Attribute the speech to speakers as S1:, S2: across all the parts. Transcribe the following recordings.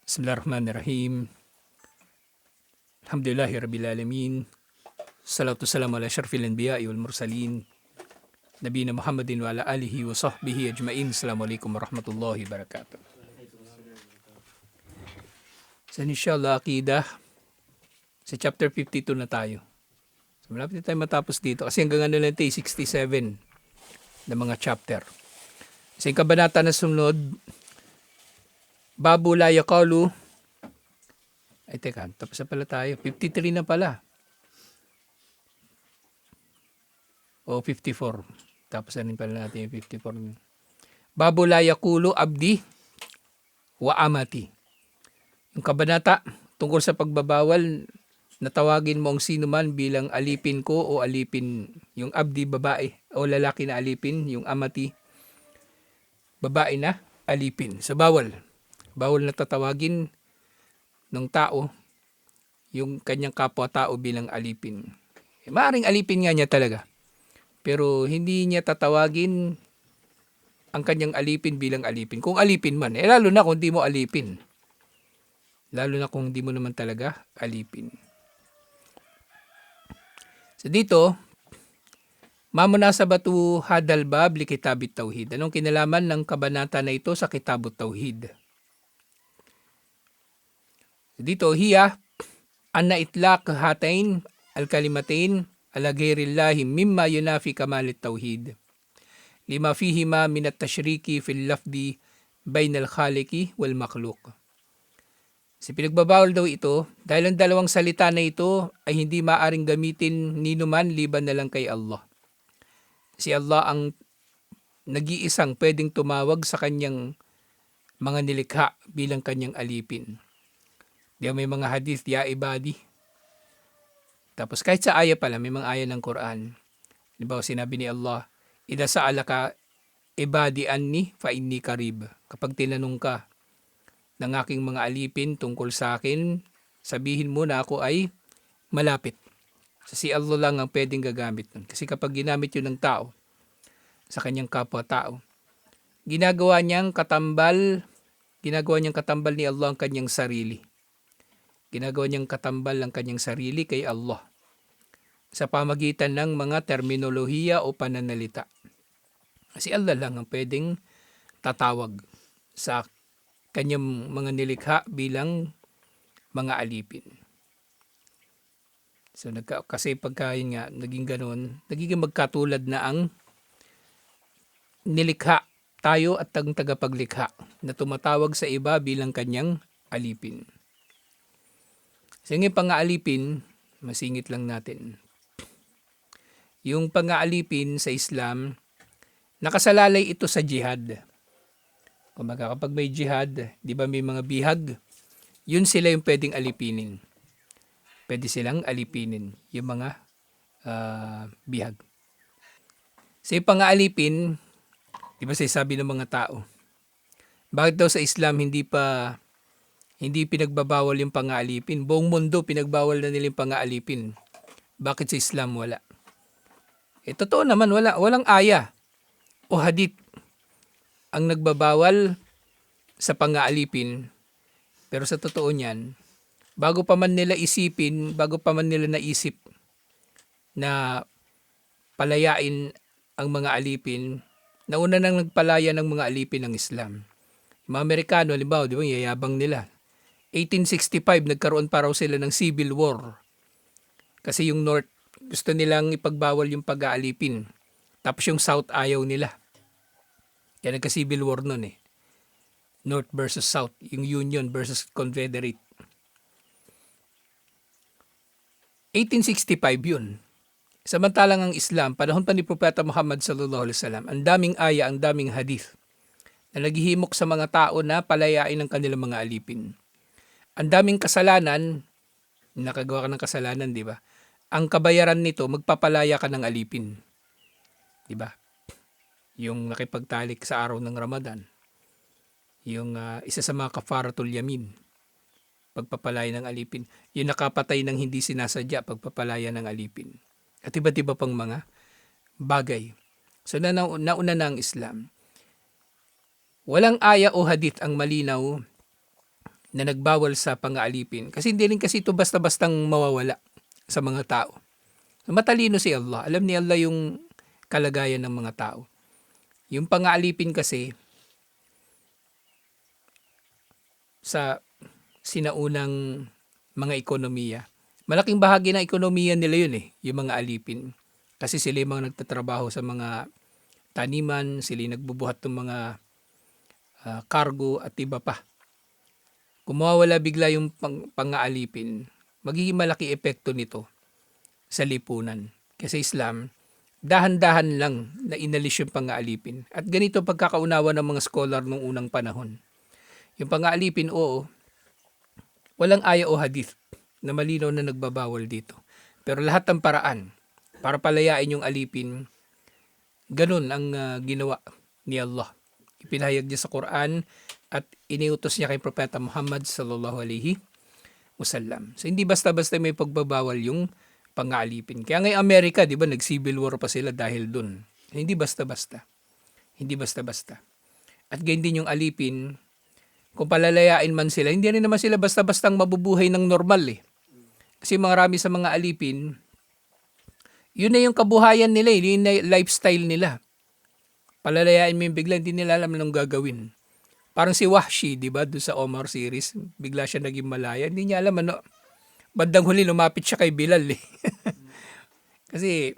S1: Bismillahirrahmanirrahim. Alhamdulillahi Rabbil Alamin. Salatu salam ala syarfil anbiya'i wal mursalin. Nabiyina Muhammadin wa ala alihi wa sahbihi ajma'in. Assalamualaikum warahmatullahi wabarakatuh. So inshallah, Aqidah. Sa chapter 52 na tayo. So malapit na tayo matapos dito. Kasi hanggang ano lang tayo, 67 na mga chapter. Sa kabanata na sumunod, Babu la yaqalu. Ay teka, tapos na pala tayo. 53 na pala. O 54. Tapos na rin pala natin yung 54. Babu la yaqulu abdi wa amati. Yung kabanata tungkol sa pagbabawal na tawagin mo ang sino man bilang alipin ko o alipin, yung abdi babae o lalaki na alipin, yung amati babae na alipin. So bawal na tatawagin ng tao yung kanyang kapwa-tao bilang alipin. Maaaring alipin nga niya talaga. Pero hindi niya tatawagin ang kanyang alipin bilang alipin. Kung alipin man, lalo na kung di mo alipin. Lalo na kung di mo naman talaga alipin. So dito, mamunasabatu hadal bab li kitabit tauhid. Anong kinalaman ng kabanata na ito sa kitabut tauhid? Dito, hiya anna itlaq hatain al-kalimatain ala ghairillahi mimma yunafi kamalit tauhid. Lima fihima min at-tashriki fil lafdi bainal khaliqi wal makhluq. Si pinagbabawal daw ito dahil ang dalawang salita na ito ay hindi maaring gamitin ninuman liban na lang kay Allah. Si Allah ang nag-iisang pwedeng tumawag sa kanyang mga nilikha bilang kanyang alipin. Di may mga hadith, ya ibadi. Tapos kahit sa aya pala, may mga aya ng Quran. Diba sinabi ni Allah, Ida sa'alaka ibadi anni fa inni karib. Kapag tinanong ka ng aking mga alipin tungkol sa akin, sabihin mo na ako ay malapit. So, si Allah lang ang pwedeng gagamit nun. Kasi kapag ginamit yun ng tao sa kanyang kapwa-tao, ginagawa niyang katambal ni Allah ang kanyang sarili. Ginagawa niyang katambal ang kanyang sarili kay Allah sa pamagitan ng mga terminolohiya o pananalita. Kasi Allah lang ang pwedeng tatawag sa kanyang mga nilikha bilang mga alipin. So kasi pagkain nga naging ganoon, nagiging magkatulad na ang nilikha tayo at ang tagapaglikha na tumatawag sa iba bilang kanyang alipin. So yung pang-aalipin, masingit lang natin. Yung pang-aalipin sa Islam, nakasalalay ito sa jihad. Kumbaga kapag may jihad, di ba may mga bihag? Yun sila yung pwedeng alipinin. Pwede silang alipinin, yung mga bihag. So yung pang-aalipin, di ba sabi ng mga tao, bakit daw sa Islam hindi pinagbabawal yung pang-aalipin? Buong mundo pinagbawal na nila yung pang-aalipin. Bakit sa Islam wala? Totoo naman, walang aya o hadith ang nagbabawal sa pang-aalipin. Pero sa totoo niyan, bago pa man nila naisip na palayain ang mga alipin, nauna nang nagpalaya ng mga alipin ng Islam. Yung mga Amerikano, halimbawa, di ba, yayabang nila. 1865, nagkaroon pa raw sila ng civil war. Kasi yung North, gusto nilang ipagbawal yung pag-aalipin. Tapos yung South, ayaw nila. Kaya nagka-civil war nun eh. North versus South, yung Union versus Confederate. 1865 yun. Samantalang ang Islam, panahon pa ni Propeta Muhammad sallallahu alaihi wasallam, ang daming aya, ang daming hadith na naghihimok sa mga tao na palayain ang kanilang mga alipin. Ang daming kasalanan, nakagawa ka ng kasalanan, di ba? Ang kabayaran nito, magpapalaya ka ng alipin. Di ba? Yung nakipagtalik sa araw ng Ramadan. Yung isa sa mga kafaratul yamin, pagpapalaya ng alipin. Yung nakapatay ng hindi sinasadya, pagpapalaya ng alipin. At iba't iba pang mga bagay. So nauna na ang Islam. Walang aya o hadith ang malinaw na nagbawal sa pang-aalipin. Kasi hindi rin kasi ito basta-bastang mawawala sa mga tao. Matalino si Allah. Alam ni Allah yung kalagayan ng mga tao. Yung pang-aalipin kasi sa sinaunang mga ekonomiya. Malaking bahagi ng ekonomiya nila yun yung mga alipin. Kasi sila yung mga nagtatrabaho sa mga taniman, sila yung nagbubuhat ng mga cargo at iba pa. Kung mawawala bigla yung pang-aalipin, magiging malaki epekto nito sa lipunan. Kasi Islam, dahan-dahan lang na inalis yung pang-aalipin. At ganito pagkakaunawa ng mga scholar nung unang panahon. Yung pang-aalipin, oo, walang aya o hadith na malinaw na nagbabawal dito. Pero lahat ng paraan para palayain yung alipin, ganun ang ginawa ni Allah. Ipinahayag niya sa Quran at iniutos niya kay Propeta Muhammad sallallahu alaihi wasallam. So hindi basta-basta may pagbabawal yung pang-aalipin. Kaya ngayong Amerika, di ba, nag-civil war pa sila dahil dun. Hindi basta-basta. Hindi basta-basta. At ganyan din yung alipin, kung palalayain man sila, hindi rin naman sila basta-bastang mabubuhay ng normal Kasi marami sa mga alipin, yun na yung kabuhayan nila yun na lifestyle nila. Palalayain mo yung bigla, hindi nila alam anong gagawin. Parang si Wahshi, di ba, doon sa Omar series, bigla siya naging malaya. Hindi niya alam ano. Bandang huli, lumapit siya kay Bilal Kasi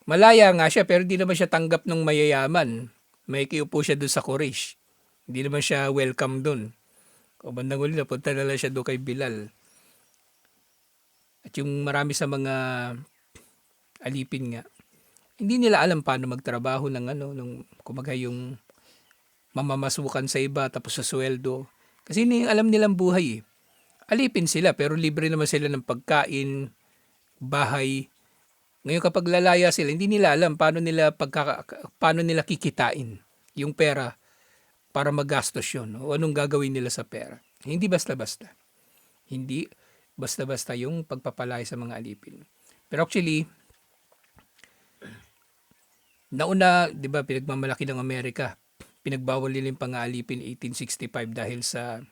S1: malaya nga siya, pero hindi naman siya tanggap ng mayayaman. May kiupo siya doon sa Quraysh. Hindi naman siya welcome doon. O bandang huli, napunta na lang siya doon kay Bilal. At yung marami sa mga alipin nga, hindi nila alam paano magtrabaho ng kumaga yung mamamasukan sa iba tapos sa sweldo. Kasi hindi alam nilang buhay Alipin sila pero libre naman sila ng pagkain, bahay. Ngayon kapag lalaya sila, hindi nila alam paano nila kikitain yung pera para magastos yun o anong gagawin nila sa pera. Hindi basta-basta. Hindi basta-basta yung pagpapalaya sa mga alipin. Pero actually, nauna, di ba, pinagmamalaki ng Amerika, pinagbawal nila yung pang-aalipin 1865 dahil sa,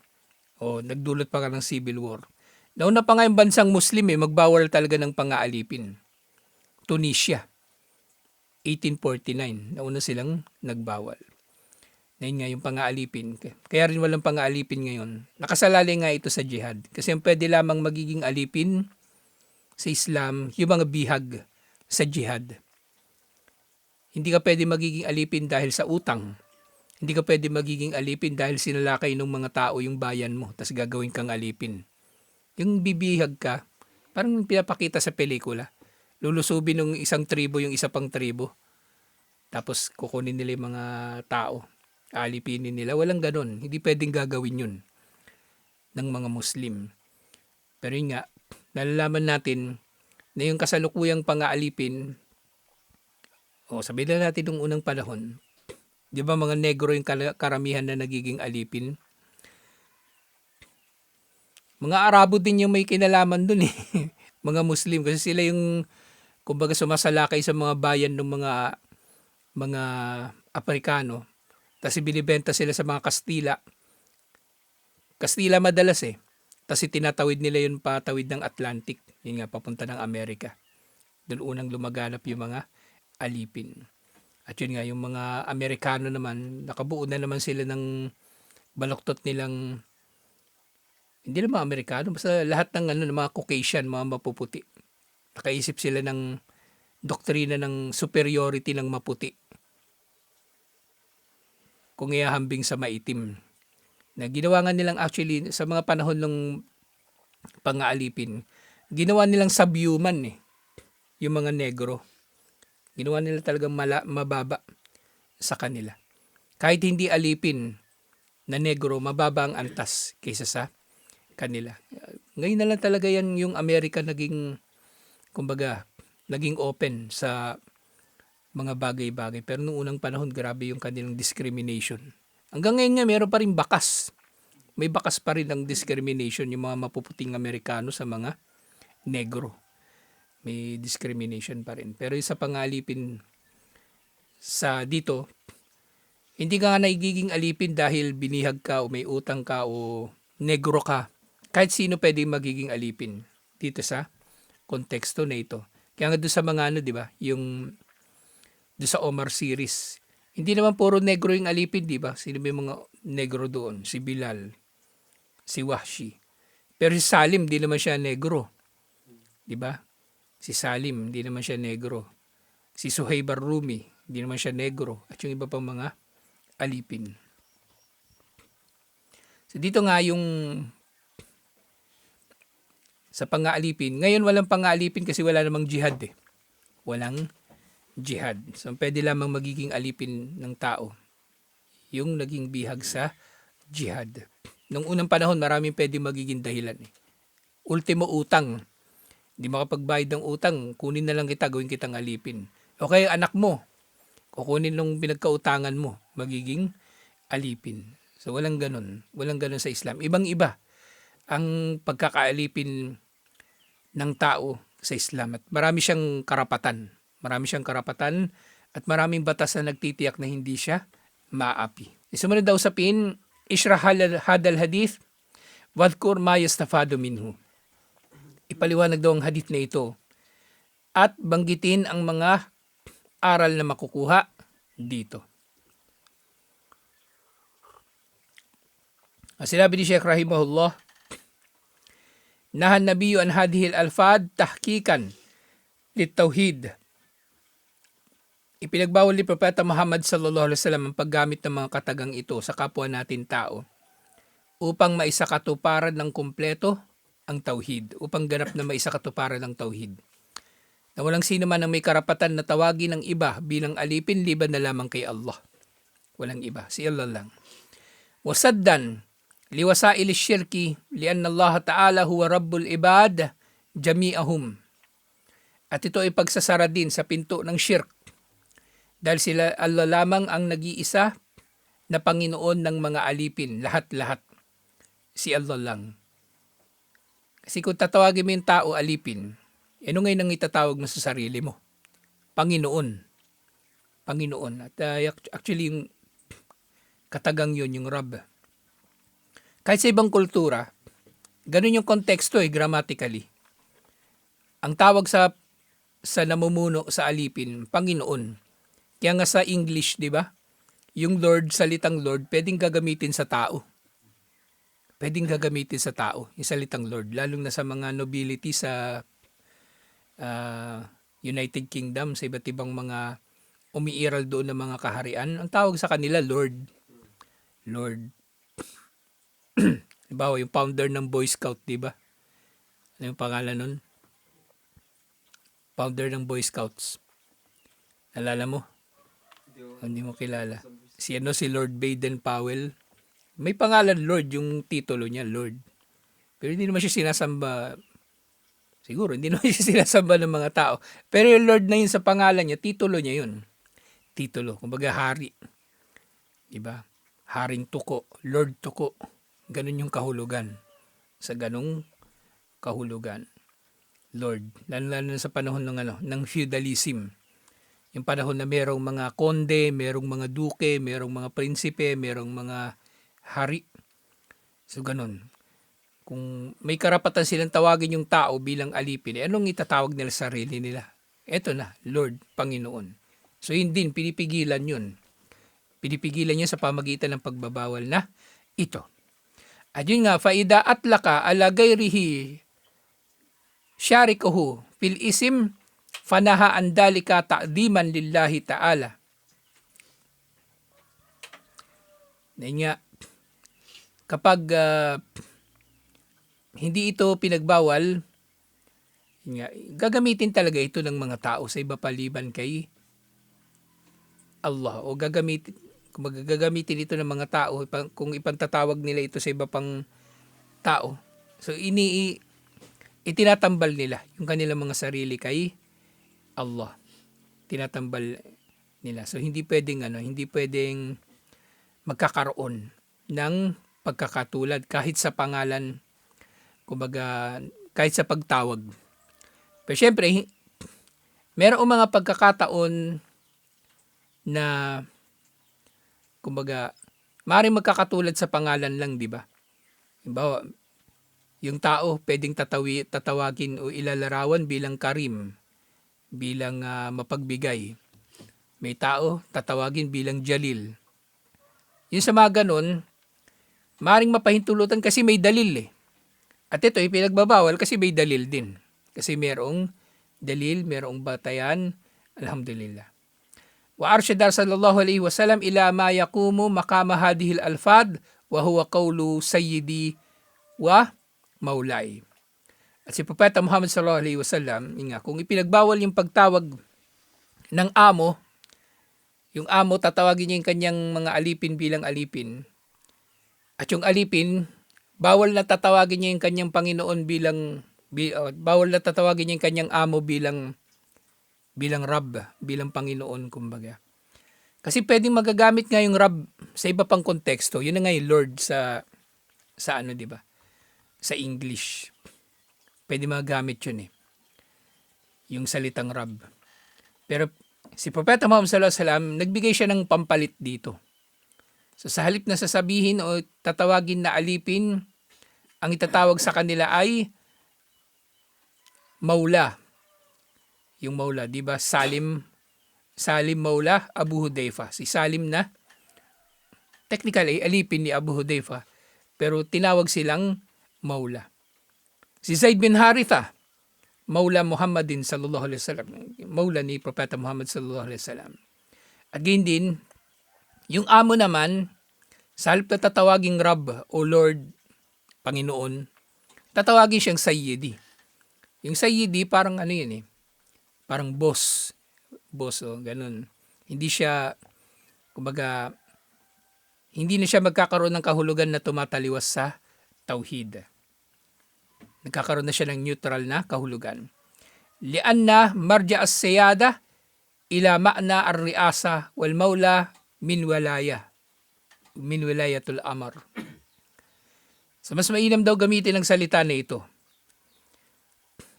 S1: nagdulot pa nga ng Civil War. Nauna pa nga yung bansang Muslim magbawal talaga ng pang-aalipin. Tunisia, 1849, nauna silang nagbawal. Ngayon nga yung pang-aalipin. Kaya rin walang pang-aalipin ngayon. Nakasalalay nga ito sa jihad. Kasi ang pwede lamang magiging alipin sa Islam, yung mga bihag sa jihad. Hindi ka pwede magiging alipin dahil sa utang. Hindi ka pwede magiging alipin dahil sinalakay ng mga tao yung bayan mo, tapos gagawin kang alipin. Yung bibihag ka, parang pinapakita sa pelikula. Lulusubin ng isang tribo yung isa pang tribo. Tapos kukunin nila yung mga tao. Alipinin nila. Walang ganun. Hindi pwedeng gagawin yun ng mga Muslim. Pero yun nga, nalalaman natin na yung kasalukuyang pang-aalipin, sabihin na natin nung unang panahon, di ba mga negro yung karamihan na nagiging alipin? Mga Arabo din yung may kinalaman dun mga Muslim. Kasi sila yung, kumbaga, sumasalakay sa mga bayan ng mga Afrikano. Tapos binibenta sila sa mga Kastila. Kastila madalas Tapos tinatawid nila yun patawid ng Atlantic. Yun nga, papunta ng Amerika. Doon unang lumaganap yung mga alipin. At yun nga, yung mga Amerikano naman, nakabuo na naman sila ng baloktot nilang, hindi naman Amerikano, basta lahat ng mga Caucasian, mga mapuputi. Nakaisip sila ng doktrina ng superiority ng maputi. Kung iahambing sa maitim. Na ginawa nga nilang actually sa mga panahon ng pang-aalipin, ginawa nilang subhuman yung mga negro. Ginawa nila talagang mababa sa kanila. Kahit hindi alipin na negro, mababa ang antas kaysa sa kanila. Ngayon na lang talaga yan yung Amerika naging, kumbaga, naging open sa mga bagay-bagay. Pero noong unang panahon, grabe yung kanilang discrimination. Hanggang ngayon nga, meron pa rin bakas. May bakas pa rin ng discrimination yung mga mapuputing Amerikano sa mga negro. May discrimination pa rin. Pero sa pang-alipin sa dito, hindi ka nga nagiging alipin dahil binihag ka o may utang ka o negro ka, kahit sino pwede magiging alipin dito sa konteksto na ito. Kaya nga doon sa mga di ba, yung doon sa Omar series, hindi naman puro negro yung alipin, di ba? Sino may mga negro doon? Si Bilal, si Wahshi. Pero si Salim, di naman siya negro. Di ba? Si Salim, di naman siya negro. Si Suhaib ar-Rumi, di naman siya negro. At yung iba pang mga alipin. So dito nga yung sa pang-aalipin. Ngayon walang pang-aalipin kasi wala namang jihad eh. Walang jihad. So pwede lamang magiging alipin ng tao yung naging bihag sa jihad. Nung unang panahon maraming pwede magiging dahilan eh. Ultimo utang. Hindi makapagbayad ng utang, kunin na lang kita, gawin kitang alipin. Okay, anak mo, kukunin nung pinagkautangan mo, magiging alipin. So walang ganun. Walang ganun sa Islam. Ibang-iba ang pagkakaalipin ng tao sa Islam. At marami siyang karapatan. Marami siyang karapatan at maraming batas na nagtitiyak na hindi siya maapi. Sumunod daw sa pin, Ishrah hadal hadith, wadhkur ma yastafadu minhu. Ipaliwanag daw ang hadith na ito at banggitin ang mga aral na makukuha dito. Sinabi ni Sheikh rahimahullah, nahan nabiyu an hadhil alfad tahkikan litawhid. Ipinagbawal ni Propeta Muhammad sallallahu alaihi wasallam ang paggamit ng mga katagang ito sa kapwa natin tao upang maisakatuparan ng kumpleto ang tauhid, upang ganap na maisakatuparan ng tauhid. Na walang sino man ang may karapatan na tawagin ng iba bilang alipin liban na lamang kay Allah. Walang iba, si Allah lang. Wasaddan liwasail syirki lianna Allah Ta'ala huwa Rabbul Ibad jami'ahum. At ito ay pagsasara din sa pinto ng syirk dahil sila Allah lamang ang nag-iisa na Panginoon ng mga alipin, lahat-lahat. Si Allah lang. Kasi kung tatawagin mo yung tao alipin, ano ngayon ang itatawag mo sa sarili mo? Panginoon. Panginoon. At actually, yung katagang yun, yung Rab. Kahit sa ibang kultura, ganun yung konteksto grammatically. Ang tawag sa namumuno sa alipin, Panginoon. Kaya nga sa English, di ba? Yung Lord, salitang Lord, pwedeng gagamitin sa tao. Pwedeng gagamitin sa tao, yung salitang Lord. Lalong na sa mga nobility sa United Kingdom, sa iba't ibang mga umiiral doon ng mga kaharian, ang tawag sa kanila Lord. Lord. Diba, yung founder ng Boy Scout, di ba? Ano yung pangalan nun? Founder ng Boy Scouts. Nalala mo? Hindi mo kilala. Si Lord Baden-Powell. May pangalan Lord, yung titulo niya, Lord. Pero hindi naman siya sinasamba. Siguro, hindi naman siya sinasamba ng mga tao. Pero yung Lord na yun sa pangalan niya, titulo niya yun. Titulo. Kumbaga, hari. Diba? Haring tuko. Lord tuko. Ganun yung kahulugan. Sa ganung kahulugan. Lord. Lalo sa panahon ng feudalism. Yung panahon na merong mga konde, merong mga duke, merong mga prinsipe, merong mga hari. So, ganun. Kung may karapatan silang tawagin yung tao bilang alipin, anong itatawag nila sa sarili nila? Eto na, Lord, Panginoon. So, yun din, pinipigilan yun. Pinipigilan yun sa pamagitan ng pagbabawal na ito. At yun nga, faida atlaka ala gayrihi syarikuhu fil isim fanaha andalika ta'diman lillahi ta'ala. Nga, kapag hindi ito pinagbawal, nga, gagamitin talaga ito ng mga tao sa iba paliban kay Allah. O gagamitin ito ng mga tao kung ipantatawag nila ito sa iba pang tao. So, itinatambal nila yung kanilang mga sarili kay Allah. Tinatambal nila. So, hindi pwedeng magkakaroon ng pagkakatulad kahit sa pangalan, kumbaga, kahit sa pagtawag. Pero syempre, mayroong mga pagkakataon na, kumbaga, maaaring magkakatulad sa pangalan lang, di ba? Halimbawa, yung tao pwedeng tatawagin o ilalarawan bilang karim, bilang mapagbigay. May tao tatawagin bilang jalil. Yung sa mga ganun, maring mapahintulutan kasi may dalil eh. At ito ay pinagbabawal kasi may dalil din. Kasi merong dalil, merong batayan. Alhamdulillah. Wa arsyada sallallahu alaihi wasallam ila ma yaqumu maqama hadhihi al-alfad wa huwa qawlu sayyidi wa maulay. At si Propeta Muhammad sallallahu alaihi wasallam, kung ipinagbawal yung pagtawag ng amo, yung amo tatawagin niya yung kanyang mga alipin bilang alipin. At yung alipin, bawal na tatawagin niya yung kanyang Panginoon bawal na tatawagin niya yung kanyang amo bilang Rab, bilang Panginoon kumbaga. Kasi pwedeng magagamit nga yung Rab sa iba pang konteksto. Yun na nga yung Lord sa ano, di ba? Sa English. Pwede magagamit yun eh. Yung salitang Rab. Pero si Propeta Muhammad sallallahu alaihi wasallam, nagbigay siya ng pampalit dito. So sa halip na sasabihin o tatawagin na alipin, ang itatawag sa kanila ay Maula. Yung Maula, di ba? Salim Maula Abu Hudayfa. Si Salim na technically alipin ni Abu Hudayfa, pero tinawag silang Maula. Si Zaid bin Haritha, Maula Muhammadin sallallahu alaihi wasallam, Maula ni Propeta Muhammad sallallahu alaihi wasallam. At din, yung amo naman, sa halip na tatawaging Rab o Lord, Panginoon, tatawagin siyang Sayyidi. Yung Sayyidi parang ano yun eh, parang boss o ganun. Hindi siya, kumbaga, hindi na siya magkakaroon ng kahulugan na tumataliwas sa tauhid. Nagkakaroon na siya ng neutral na kahulugan. Lianna marja as-siyada ila ma'na ar-riasa wal maula min wilayatul amr. So mas mainam daw gamitin ang salita na ito.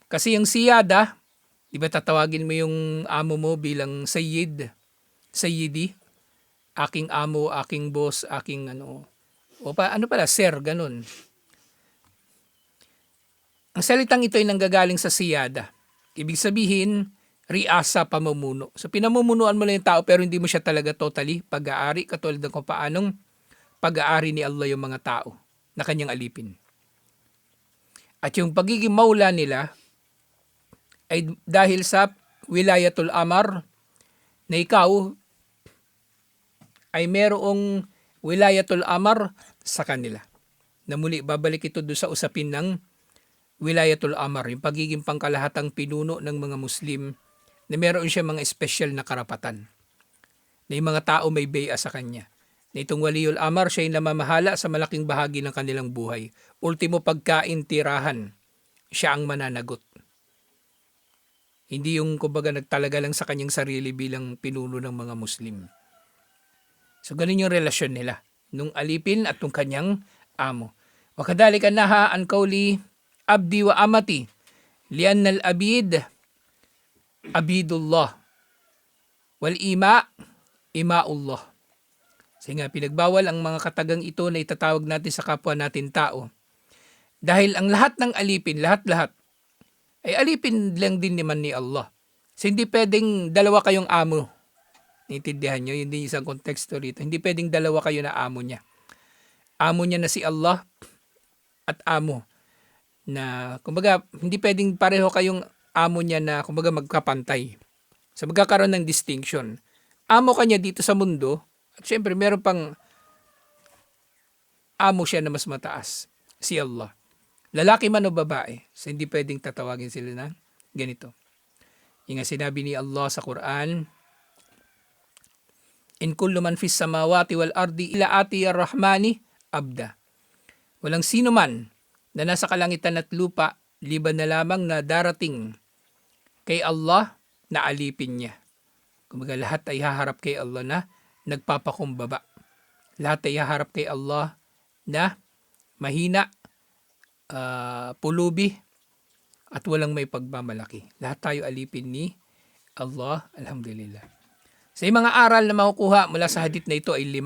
S1: Kasi yung siyada, di ba tatawagin mo yung amo mo bilang sayyidi, aking amo, aking boss, aking ano pala, sir, ganun. Ang salitang ito ay nanggagaling sa siyada. Ibig sabihin, riasa, pamumuno. So pinamumunuan mo lang yung tao pero hindi mo siya talaga totally pag-aari, katulad ng kung paanong pag-aari ni Allah yung mga tao na kanyang alipin. At yung pagiging maula nila ay dahil sa wilayatul amar, na ikaw ay merong wilayatul amar sa kanila. Na muli, babalik ito doon sa usapin ng wilayatul amar, yung pagiging pangkalahatang pinuno ng mga Muslim, na meron siya mga espesyal na karapatan. Na yung mga tao may beya sa kanya. Na itong waliyul amar, siya yung namamahala sa malaking bahagi ng kanilang buhay. Ultimo pagkain, tirahan, siya ang mananagot. Hindi yung kumbaga nagtalaga lang sa kanyang sarili bilang pinuno ng mga Muslim. So ganun yung relasyon nila, nung alipin at nung kanyang amo. Wakadhalika naha an qawli abdi wa amati lianna al-abid abidullah wal ima'ullah. Kasi nga pinagbawal ang mga katagang ito na itatawag natin sa kapwa natin tao. Dahil ang lahat ng alipin, lahat ay alipin lang din naman ni Allah. So hindi pwedeng dalawa kayong amo. Naintindihan nyo? Yun din isang konteksto rito. Hindi pwedeng dalawa kayo na amo niya. Amo niya na si Allah at amo na, kumbaga, hindi pwedeng pareho kayong amo niya na, kumbaga, magkapantay. So magkakaroon ng distinction. Amo kanya dito sa mundo, at syempre meron pang amo siya na mas mataas, si Allah. Lalaki man o babae, so hindi pwedeng tatawagin sila na ganito. Yung nga sinabi ni Allah sa Quran, in kullu man fis samawati wal ardi ila ati ar-rahmani abda. Walang sino man na nasa kalangitan at lupa, liban na lamang na darating kay Allah na alipin niya. Kumbaga lahat ay haharap kay Allah na nagpapakumbaba. Lahat ay haharap kay Allah na mahina, pulubi, at walang may pagmamalaki. Lahat tayo alipin ni Allah, alhamdulillah. Sa mga aral na makukuha mula sa hadith na ito ay 5.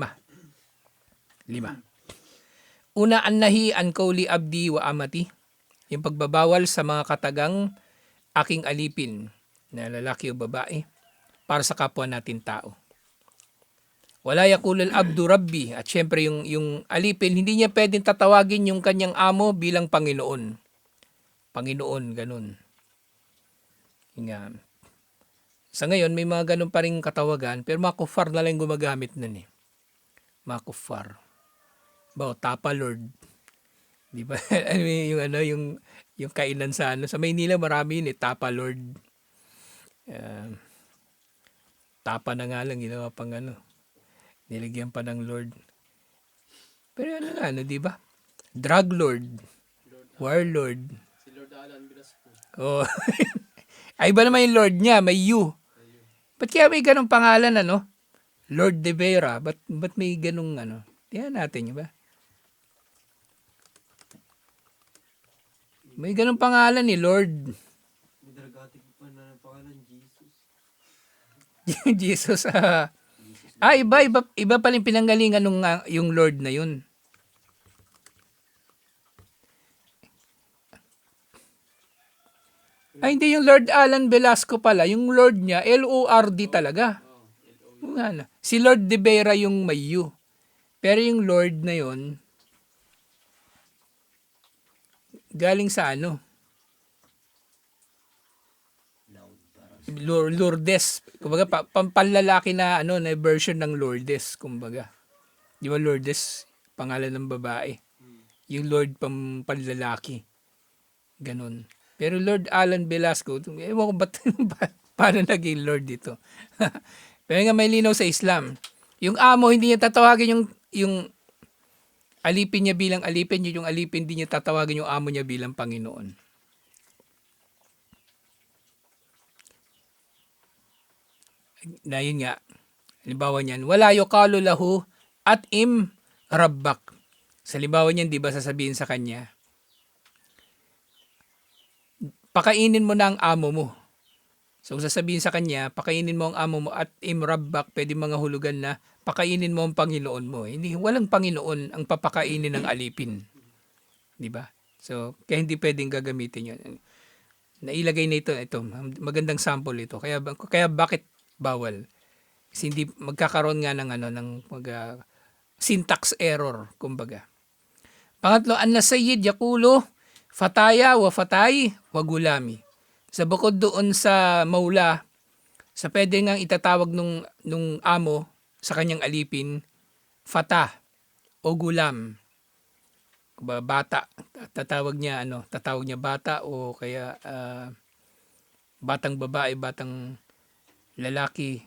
S1: Una, annahi an qawli abdi wa amati. Yung pagbabawal sa mga katagang aking alipin na lalaki o babae para sa kapwa natin tao. Wala yaqulul abdu rabbi. At syempre yung alipin, hindi niya pwedeng tatawagin yung kanyang amo bilang Panginoon. Panginoon, ganun. Nga. Sa ngayon, may mga ganun pa rin katawagan, pero mga kuffar na lang gumagamit nun eh. Mga kuffar. Tapa Lord. Di ba? yung kainan sa sa Maynila marami yun eh, Tapa Lord. Tapa na nga lang, ginawa pang nilagyan pa ng Lord. Pero di ba? Drug Lord. Warlord.
S2: Si Lord Alan Velasco.
S1: Oh. Ay, iba naman yung Lord niya, may you. Ba't kaya may ganong pangalan, Lord de Vera? Ba't may ganong Tingnan natin, ba? May ganong pangalan ni Lord.
S2: May dragatic pa na pangalan, Jesus.
S1: Jesus. Iba pala yung pinanggalingan nung yung Lord na yun. Ay, hindi yung Lord Alan Velasco pala. Yung Lord niya, Lord talaga. Si Lord de Vera yung may U. Pero yung Lord na yun, galing sa Lourdes. Kumbaga, panlalaki na, na version ng Lourdes, kumbaga. Di ba Lourdes, pangalan ng babae. Yung Lord panlalaki. Ganon. Pero Lord Alan Velasco, ewan ko paano naging Lord dito. Pero nga may linaw sa Islam. Yung amo, hindi niya tatawagin yung alipin niya bilang alipin, yung alipin hindi niya tatawagin yung amo niya bilang Panginoon. Na yun nga, halimbawa niyan, wala yuqalu lahu at im rabbak. Sa halimbawa niyan, di ba sasabihin sa kanya, pakainin mo na ang amo mo. So sasabihin sa kanya, pakainin mo ang amo mo at imrabbak, pwede mga hulugan na pakainin mo ang Panginoon mo. Hindi, walang Panginoon ang papakainin ng alipin. Di ba? So, kaya hindi pwedeng gagamitin yun. Nailagay na ito, magandang sample ito. Kaya bakit bawal? Kasi hindi magkakaroon nga ng syntax error, kumbaga. Pangatlo, anna sayyid yaqulu fataya wa fatay wa gulami. Sa bukod doon sa maula, sa pwede ngang itatawag nung amo sa kanyang alipin, fata o gulam. Bata. Tatawag niya bata o kaya batang babae, batang lalaki.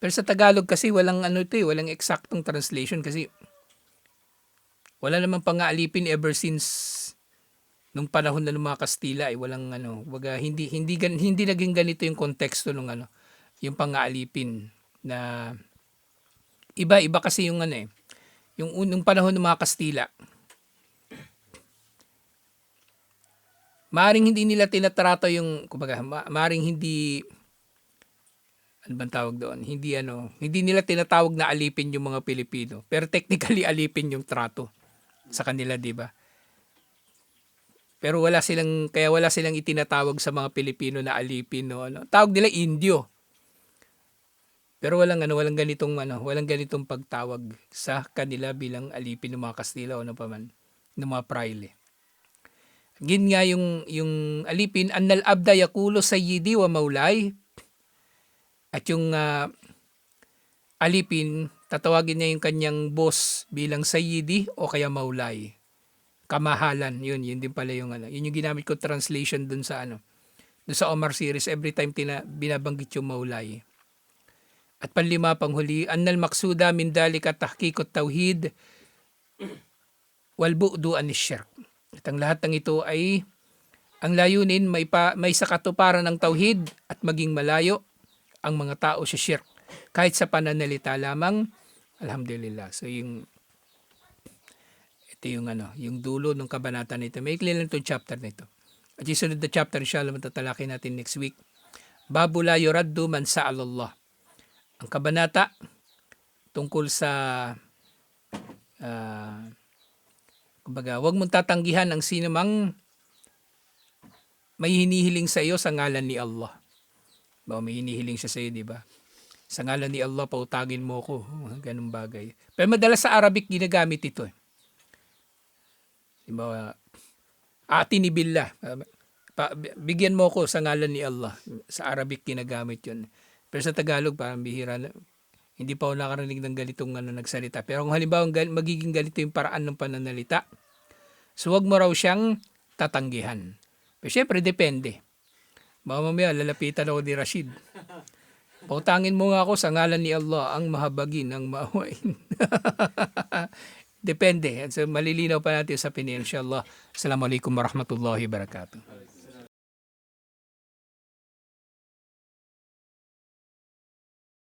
S1: Pero sa Tagalog kasi walang walang eksaktong translation kasi wala namang pang-aalipin ever since nung panahon na ng mga Kastila walang hindi naging ganito yung konteksto nung yung pang-aalipin na iba kasi yung yung unang panahon ng mga Kastila. Maaring hindi nila tinatrato yung kumbaga maaring hindi bang tawag doon? Hindi nila tinatawag na alipin yung mga Pilipino. Pero technically alipin yung trato sa kanila, 'di ba? Pero wala silang itinatawag sa mga Pilipino na alipin, no. Tawag nila Indio. Pero walang ganitong pagtawag sa kanila bilang alipin ng mga Kastila o ng mga Praile. Gin nga yung alipin, annal abda yaqulu sayyidi wa maulay. At yung alipin, tatawagin niya yung kanyang boss bilang sayyidi o kaya maulay. Kamahalan, yun din pala yung yun yung ginamit ko translation dun sa dun sa Omar series, every time binabanggit yung maulay. At panlima, panghuli, annal maksuda min dalika tahqiqut tauhid wal bu'du anis syirk. At ang lahat ng ito ay ang layunin may sa katuparan ng tauhid at maging malayo ang mga tao sa syirk kahit sa pananalita lamang. Alhamdulillah. So ito yung dulo ng kabanata nito. May ikli lang itong chapter nito. At yung sunod na chapter, inshallah, matatalaki natin next week. Babu la yuraddu man sa'alallah. Ang kabanata tungkol sa Kumbaga, huwag mong tatanggihan ang sinumang may hinihiling sa iyo sa ngalan ni Allah. Ba, may hinihiling siya sa iyo, di ba? Sa ngalan ni Allah, pautangin mo ko. Ganun bagay. Pero madalas sa Arabic ginagamit ito. Di ba? Atini billah. Bigyan mo ko sa ngalan ni Allah. Sa Arabic ginagamit yun. Pero sa Tagalog, parang bihira na. Hindi pa ako nakarinig ng ganitong nagsalita. Pero kung halimbawa magiging ganito yung paraan ng pananalita, so wag mo raw siyang tatanggihan. Pero syempre, depende. Mamaya, lalapitan ako ni Rashid. Pautangin mo nga ako sa ngalan ni Allah, ang mahabagin, ang maawain. Depende. So, malilinaw pa natin sa pinil. Inshallah. Assalamualaikum warahmatullahi wabarakatuh.